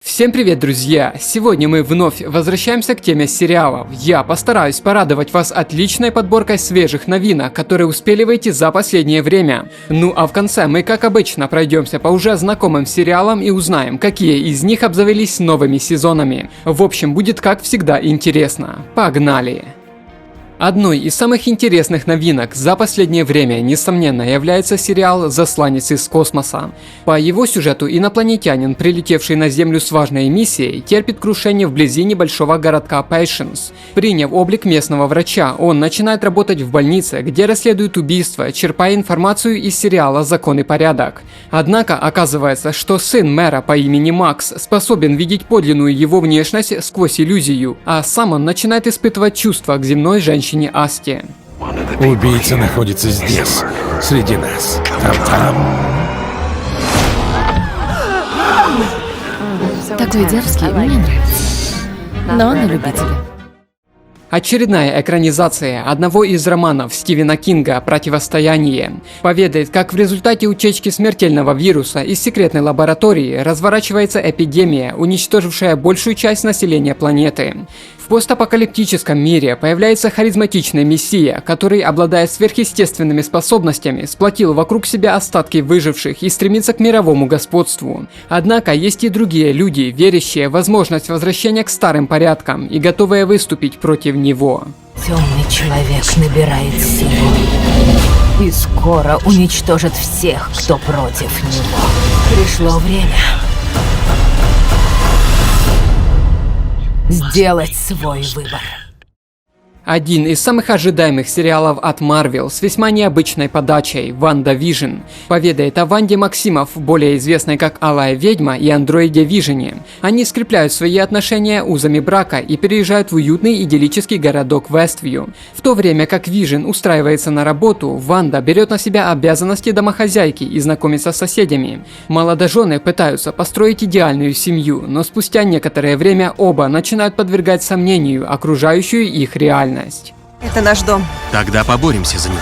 Всем привет, друзья! Сегодня мы вновь возвращаемся к теме сериалов. Я постараюсь порадовать вас отличной подборкой свежих новинок, которые успели выйти за последнее время. Ну а в конце мы, как обычно, пройдемся по уже знакомым сериалам и узнаем, какие из них обзавелись новыми сезонами. В общем, будет как всегда интересно. Погнали! Одной из самых интересных новинок за последнее время, несомненно, является сериал «Засланец из космоса». По его сюжету инопланетянин, прилетевший на Землю с важной миссией, терпит крушение вблизи небольшого городка Пэйшенс. Приняв облик местного врача, он начинает работать в больнице, где расследует убийства, черпая информацию из сериала «Закон и порядок». Однако оказывается, что сын мэра по имени Макс способен видеть подлинную его внешность сквозь иллюзию, а сам он начинает испытывать чувства к земной женщине Асти. Убийца находится здесь, среди нас. Там. Такой дерзкий, мне нравится. Но он на любителя. Очередная экранизация одного из романов Стивена Кинга «Противостояние» поведает, как в результате утечки смертельного вируса из секретной лаборатории разворачивается эпидемия, уничтожившая большую часть населения планеты. В постапокалиптическом мире появляется харизматичный мессия, который, обладая сверхъестественными способностями, сплотил вокруг себя остатки выживших и стремится к мировому господству. Однако есть и другие люди, верящие в возможность возвращения к старым порядкам и готовые выступить против него. Темный человек набирает силу и скоро уничтожит всех, кто против него. Пришло время сделать свой выбор. Один из самых ожидаемых сериалов от Marvel с весьма необычной подачей, WandaVision, поведает о Ванде Максимов, более известной как Алая Ведьма, и андроиде Вижене. Они скрепляют свои отношения узами брака и переезжают в уютный идиллический городок Вествью. В то время как Вижен устраивается на работу, Ванда берет на себя обязанности домохозяйки и знакомится с соседями. Молодожены пытаются построить идеальную семью, но спустя некоторое время оба начинают подвергать сомнению окружающую их реальность. Это наш дом. Тогда поборемся за него.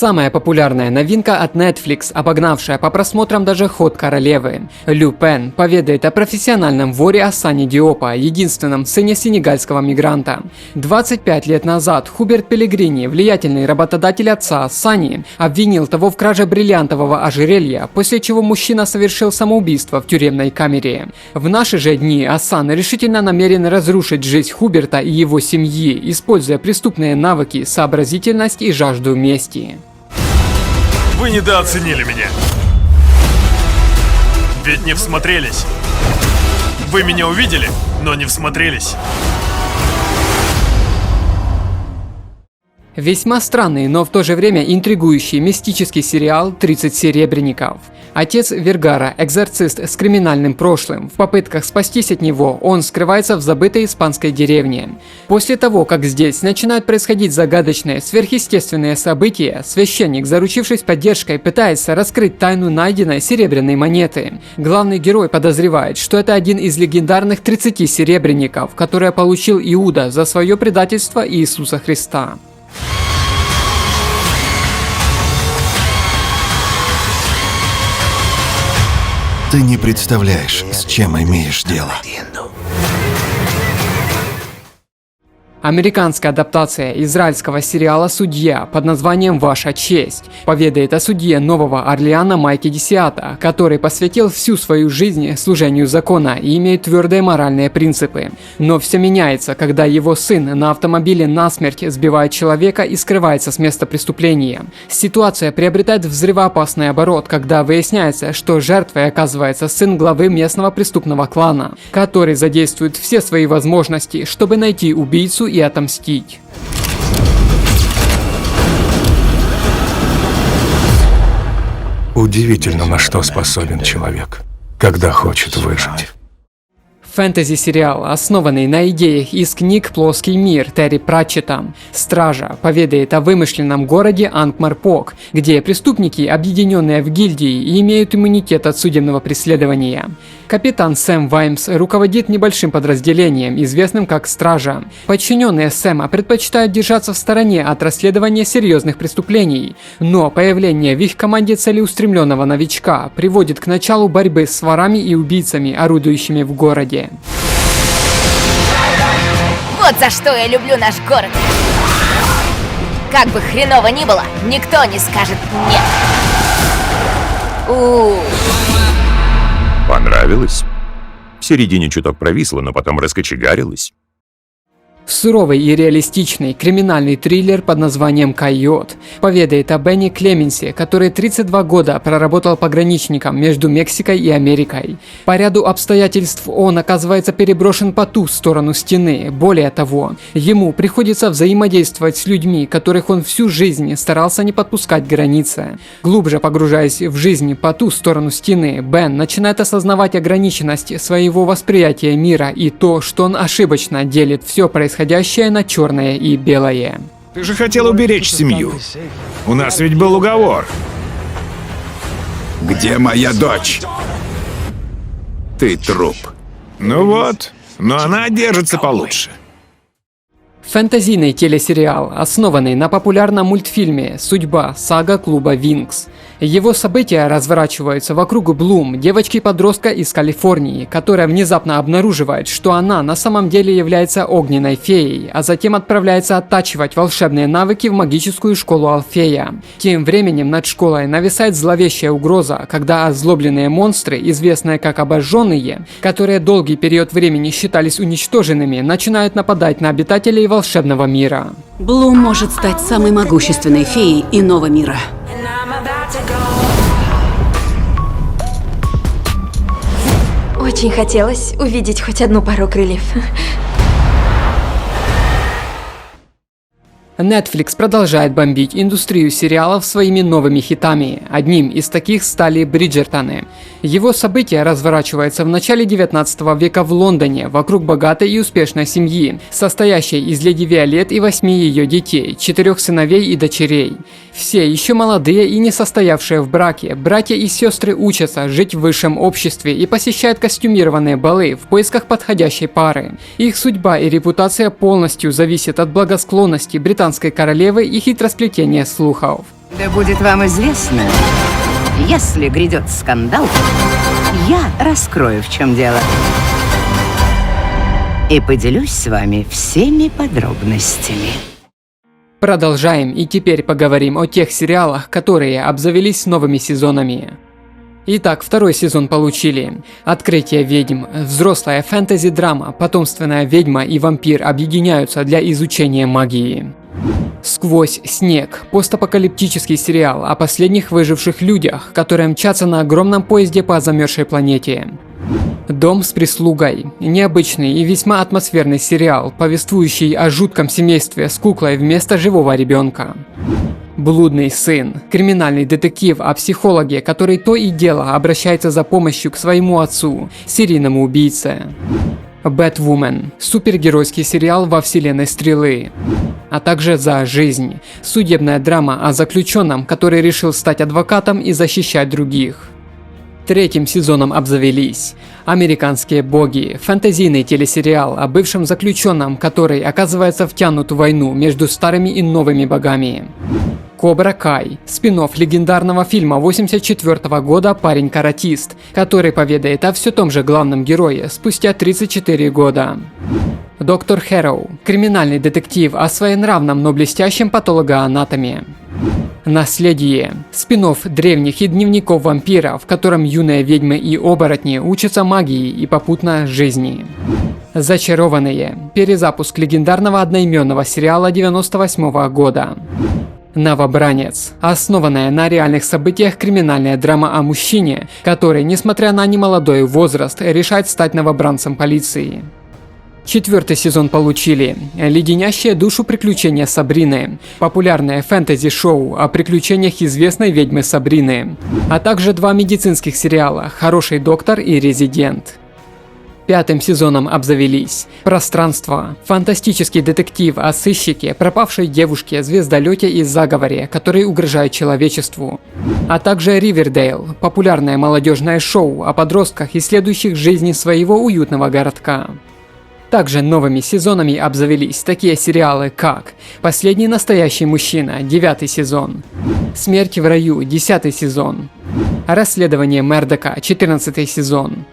Самая популярная новинка от Netflix, обогнавшая по просмотрам даже «Ход королевы». Люпен поведает о профессиональном воре Ассане Диопа, единственном сыне сенегальского мигранта. 25 лет назад Хуберт Пеллегрини, влиятельный работодатель отца Ассани, обвинил того в краже бриллиантового ожерелья, после чего мужчина совершил самоубийство в тюремной камере. В наши же дни Ассан решительно намерен разрушить жизнь Хуберта и его семьи, используя преступные навыки, сообразительность и жажду мести. Вы недооценили меня. Ведь не всмотрелись. Вы меня увидели, но не всмотрелись. Весьма странный, но в то же время интригующий мистический сериал «30 серебряников». Отец Вергара, экзорцист с криминальным прошлым. В попытках спастись от него, он скрывается в забытой испанской деревне. После того, как здесь начинают происходить загадочные, сверхъестественные события, священник, заручившись поддержкой, пытается раскрыть тайну найденной серебряной монеты. Главный герой подозревает, что это один из легендарных 30 серебряников, которые получил Иуда за свое предательство Иисуса Христа. Ты не представляешь, с чем имеешь дело. Американская адаптация израильского сериала «Судья» под названием «Ваша честь» поведает о судье Нового Орлеана Майке Десиата, который посвятил всю свою жизнь служению закона и имеет твердые моральные принципы. Но все меняется, когда его сын на автомобиле насмерть сбивает человека и скрывается с места преступления. Ситуация приобретает взрывоопасный оборот, когда выясняется, что жертвой оказывается сын главы местного преступного клана, который задействует все свои возможности, чтобы найти убийцу и отомстить. Удивительно, на что способен человек, когда хочет выжить. Фэнтези-сериал, основанный на идеях из книг «Плоский мир» Терри Пратчетта. «Стража» поведает о вымышленном городе Анкмарпок, где преступники, объединенные в гильдии, имеют иммунитет от судебного преследования. Капитан Сэм Ваймс руководит небольшим подразделением, известным как «Стража». Подчиненные Сэма предпочитают держаться в стороне от расследования серьезных преступлений, но появление в их команде целеустремленного новичка приводит к началу борьбы с ворами и убийцами, орудующими в городе. Вот за что я люблю наш город. Как бы хреново ни было, никто не скажет нет. Понравилось? В середине чуток провисло, но потом раскочегарилось. Суровый и реалистичный криминальный триллер под названием «Койот» поведает о Бенни Клеменсе, который 32 года проработал пограничником между Мексикой и Америкой. По ряду обстоятельств он оказывается переброшен по ту сторону стены. Более того, ему приходится взаимодействовать с людьми, которых он всю жизнь старался не подпускать к границе. Глубже погружаясь в жизнь по ту сторону стены, Бен начинает осознавать ограниченность своего восприятия мира и то, что он ошибочно делит все происходящее на черное и белое. Ты же хотел уберечь семью. У нас ведь был уговор. Где моя дочь? Ты труп. Ну вот, но она держится получше. Фэнтезийный телесериал, основанный на популярном мультфильме «Судьба. Сага клуба Винкс». Его события разворачиваются вокруг Блум, девочки-подростка из Калифорнии, которая внезапно обнаруживает, что она на самом деле является огненной феей, а затем отправляется оттачивать волшебные навыки в магическую школу Алфея. Тем временем над школой нависает зловещая угроза, когда озлобленные монстры, известные как обожженные, которые долгий период времени считались уничтоженными, начинают нападать на обитателей волшебного мира. Блум может стать самой могущественной феей иного мира. Очень хотелось увидеть хоть одну пару крыльев. Netflix продолжает бомбить индустрию сериалов своими новыми хитами. Одним из таких стали «Бриджертоны». Его событие разворачивается в начале 19 века в Лондоне вокруг богатой и успешной семьи, состоящей из леди Виолет и 8 ее детей, 4 сыновей и дочерей. Все еще молодые и не состоявшие в браке, братья и сестры учатся жить в высшем обществе и посещают костюмированные балы в поисках подходящей пары. Их судьба и репутация полностью зависят от благосклонности британской королевы и хитросплетения слухов. Да будет вам известно, если грядет скандал, я раскрою, в чем дело. И поделюсь с вами всеми подробностями. Продолжаем и теперь поговорим о тех сериалах, которые обзавелись новыми сезонами. Итак, второй сезон получили. Открытие ведьм. Взрослая фэнтези-драма, потомственная ведьма и вампир объединяются для изучения магии. Сквозь снег. Постапокалиптический сериал о последних выживших людях, которые мчатся на огромном поезде по замерзшей планете. Дом с прислугой. Необычный и весьма атмосферный сериал, повествующий о жутком семействе с куклой вместо живого ребенка. Блудный сын. Криминальный детектив о психологе, который то и дело обращается за помощью к своему отцу, серийному убийце. Бэтвумен. Супергеройский сериал во вселенной Стрелы. А также «За жизнь». Судебная драма о заключенном, который решил стать адвокатом и защищать других. Третьим сезоном обзавелись «Американские боги», фэнтезийный телесериал о бывшем заключенном, который оказывается втянут в войну между старыми и новыми богами. Кобра Кай, спин-офф легендарного фильма 1984 года «Парень-каратист», который поведает о все том же главном герое спустя 34 года. Доктор Хэроу, криминальный детектив о своенравном, но блестящем патологоанатоме. Наследие. Спин-офф древних и дневников вампира, в котором юные ведьмы и оборотни учатся магии и попутно жизни. Зачарованные. Перезапуск легендарного одноименного сериала 98 года. Новобранец. Основанная на реальных событиях криминальная драма о мужчине, который, несмотря на немолодой возраст, решает стать новобранцем полиции. Четвертый сезон получили «Леденящие душу приключения Сабрины», популярное фэнтези-шоу о приключениях известной ведьмы Сабрины, а также два медицинских сериала «Хороший доктор» и «Резидент». 5-м сезоном обзавелись. Пространство. Фантастический детектив о сыщике, пропавшей девушке, звездолете и заговоре, который угрожает человечеству. А также Ривердейл, популярное молодежное шоу о подростках, исследующих жизни своего уютного городка. Также новыми сезонами обзавелись такие сериалы, как «Последний настоящий мужчина», 9-й сезон, «Смерть в раю», 10-й сезон, «Расследование Мердока», 14-й сезон,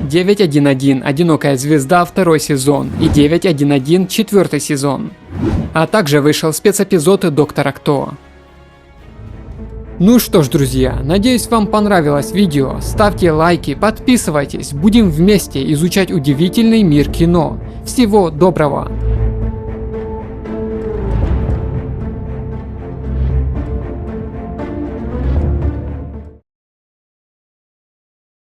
911, «Одинокая звезда», 2-й сезон и 911, 4-й сезон. А также вышел спецэпизод «Доктора Кто». Ну что ж, друзья, надеюсь, вам понравилось видео. Ставьте лайки, подписывайтесь, будем вместе изучать удивительный мир кино. Всего доброго!